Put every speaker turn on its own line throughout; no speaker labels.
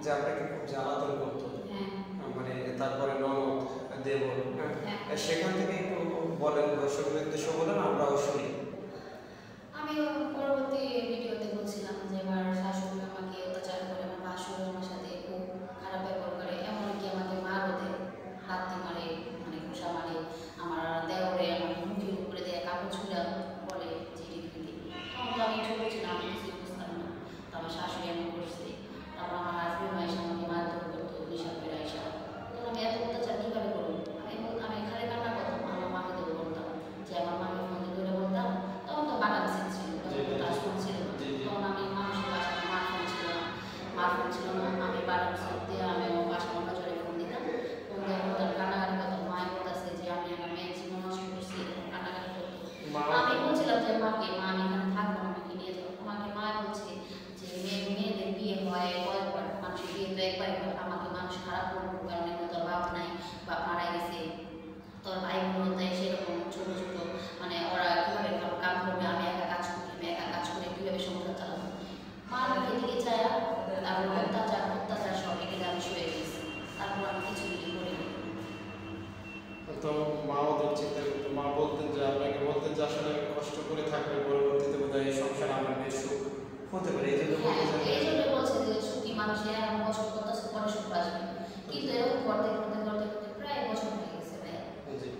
যে আপনাকে খুব জ্বালাতন করতো,
হ্যাঁ
মানে তারপরে ননদ, দেবর, হ্যাঁ, সেখান থেকে একটু বলেন, দর্শকদের উদ্দেশ্যে বলেন, আমরাও শুনি।
আমি পরবর্তী ভিডিওতে বলছিলাম যে আমার শাশুড়ি আমাকে অত্যাচার করে, আমার ভাসুর আমার সাথে খুব খারাপ ব্যবহার করে, এমনকি আমাকে মারও দেয়, হাতে মারে, মানে ঘুষা মারে, আমার দেওরে আমাকে মুখের উপরে দেয়, কাপড় ছুঁড়া বলে যে এটি তখন তো আমি ছোটো ছিলাম, আমি কিছুই বুঝতাম না। তো আমার শাশুড়ি এমন করছে, তারপর আমার হাজবেন্ড এসে আমাকে মারধর করতো, নেশা করে আইসা। তখন আমি এত অত্যাচার কীভাবে করবো, আমি খালি কান্না করতাম, আমার মাকে তো বলতাম যে আমার মাকে ফোন করে বলতাম। তখন তো বাটা ছিল, টাচফোন ছিল না, তখন আমি মানুষের বাসায় স্মার্টফোন ছিল না, স্মার্টফোন ছিল না, আমি বাটা দিয়ে আমি বাসা মতো চলে ফোন দিতাম, ফোন দিয়ে বলতাম, কান্নাকাটি করতাম। মায়ের বলতেছে যে আমি আমার মেয়ের জীবন নষ্ট করছি, এরকম কান্নাকাটি করতো। আমি বলছিলাম যে মাকে, মা আমি এখানে থাকবো না, আমাকে নিয়ে যাবো। আমাকে মা বলছে যে মেয়েদের বিয়ে হয় কয়েকবার, মানুষের বিয়ে তো একবার হয়, আমাকে মানুষ খারাপ করবো, কারণ তোর বাপ নাই, বাপ মারা গেছে, তোর ভাই বোন দেয় সেরকম ছোটো ছোটো, মানে ওরা কীভাবে কাম করবে, আমি একা কাজ করি, আমি একা কাজ করে কীভাবে সংসার চালাবো। মা মুখে দিকে চায়, তারপর অত্যাচার সব এখানে আমি শুয়ে গেছি, তারপর আমি কিছু কিছু করি।
তো মাও তো চিন্তা করতো, মা বলতেন যে আপনাকে বলতেন যে আসলে কষ্ট করে থাকলে পরবর্তীতে বোধহয় এই সংসার আমার বেশ সুখ হতে পারে, এই জন্য
এই জন্য বলছে যে সুখী মানুষের এমন কষ্ট করতেছে, পরে সুখ আসবে। কিন্তু এরকম করতে করতে করতে করতে প্রায় বছর হয়ে গেছে,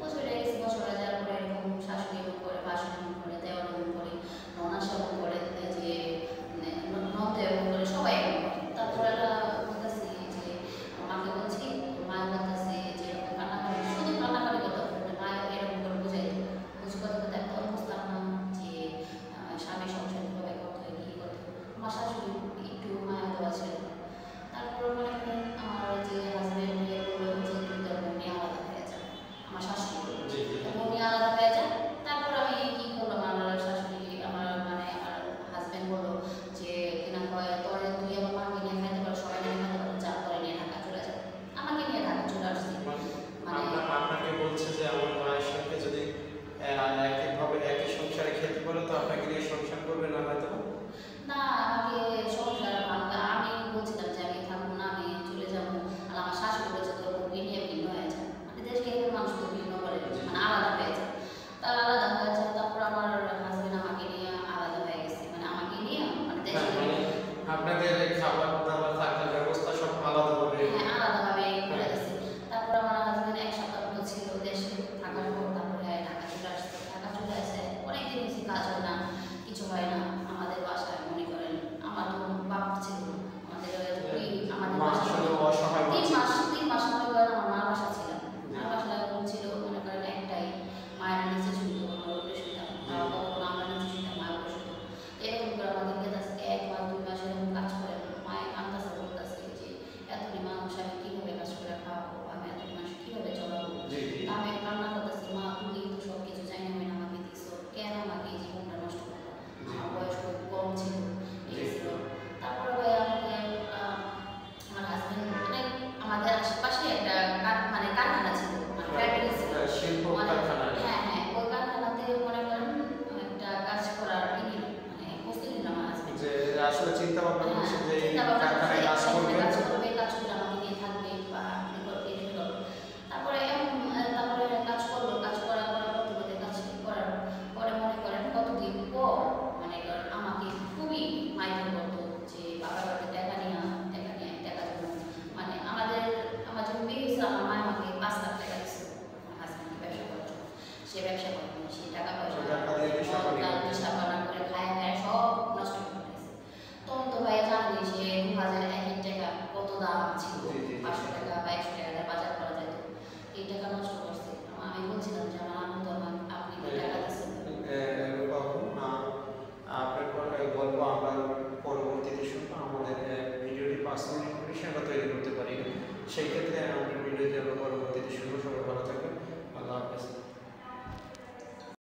বছর হয়ে গেছে। বছর হয়ে যাওয়ার পরে এরকম শাশুড়ি এমন করে, বাসন এমন করে, দেওয়ার এমন করে, ননাস এমন করে, যে নন্দ এমন করে, সবাই এমন করে। তারপর এরা বলতেছে যে মাকে বলছি, মা বলতেছে যে এরকম কান্নাকাটি, শুধু কান্নাকাটি কথা বলতে, মা এরকম করে বুঝাই বুঝে কথা কথা একদম বুঝতাম না যে স্বামী সংসার কীভাবে করতে হয়, কী করতে হয়। আমার শাশুড়ি একটু মায়া দেওয়া ছিল। তারপর মনে করেন আমার যে হাজবেন্ড বললো যে তুই তোর বোন নিয়ে আলাদা হয়ে যা, আমার শাশুড়ি বোন নিয়ে আলাদা হয়ে যা। তারপর আমি কি করলাম, আমার শাশুড়ি আমার মানে আমার হাজবেন্ড বললো যে কিনা কয় তোর তুই আমার মাকে নিয়ে খাইতে পারো, সবাই নিয়ে খাইতে পারো, যা তোরে নিয়ে ঢাকা চলে যা। আমাকে নিয়ে ঢাকা চলে আসছি।
মানে আপনাকে বলছে যে আমার মায়ের সঙ্গে যদি একইভাবে একই সংসারে খেতে পারো তো আপনাকে নিয়ে সংসার করবে না হয়তো
না, আমাকে সংসার আমি বলছিলাম যে আমি থাকবো না, আমি চলে যাবো। আর আমার শাশুড়ি বলছে তোর বউকে নিয়ে ভিন্ন হয়ে যায়, মানে দেশকে এখন মানুষ তো ভিন্ন করে, মানে আলাদা হয়ে যায়। তার আলাদা হয়ে যায়। তারপর আমার হাজবেন্ড আমাকে নিয়ে আলাদা হয়ে গেছে, মানে আমাকে নিয়ে মানে দেশে
আপনাদের খাবার দাবার থাকার ব্যবস্থা সব আলাদাভাবে,
হ্যাঁ আলাদাভাবে করে দিচ্ছে। তারপর আমার হাজবেন্ড এক সপ্তাহ মতো ছিল দেশে, থাকার পর তারপরে ঢাকা চলে আসছে। ঢাকা চলে আসে অনেকদিন বেশি কাজ হয় না, কিছু হয় না আমাদের বাসায়। মনে করেন আমার তো বাপ ছিল, আমাদের আমাদের বাসা 3 মাস মনে করেন আমার মার বাসা ছিলাম। মার বাসা ছিল মনে করেন একটাই, মায়ের নিচে শুনতো, আমার উপরে শুনতাম, কখনো আমরা নিচে শুনতাম, মায়ের উপরে শুনতো। এরকম করে আমাদেরকে 1 মাস 2 মাস এরকম কাজ করে মায়ের কান্দাসে বলতেছে যে এতটি মানুষ আমি কীভাবে কাজ করে খাওয়াবো, আমি এতটি মানুষ কীভাবে চলাবো। আমি কান্না করতেছি, মা তুমি তো সব কিছু চাই না আমাকে দিচ্ছ, কেন আমাকে এই জীবনটা নষ্ট করবো। আমার বয়স খুব কম ছিল, এই ছিল। তারপরে ভাই আমাকে আমার হাজবেন্ড মানে আমাদের আশেপাশে একটা মানে কারখানা ছিল, মানে ফ্যাক্টরি ছিল, হ্যাঁ হ্যাঁ, ওই কারখানাতে মনে করেন একটা কাজ করার মানে প্রস্তুতি নিলাম আমার হাজবেন্ড,
যে আসলে চিন্তা ভাবনা করছে যে
চিন্তা ভাবনা
কারখানায় কাজ করবেন।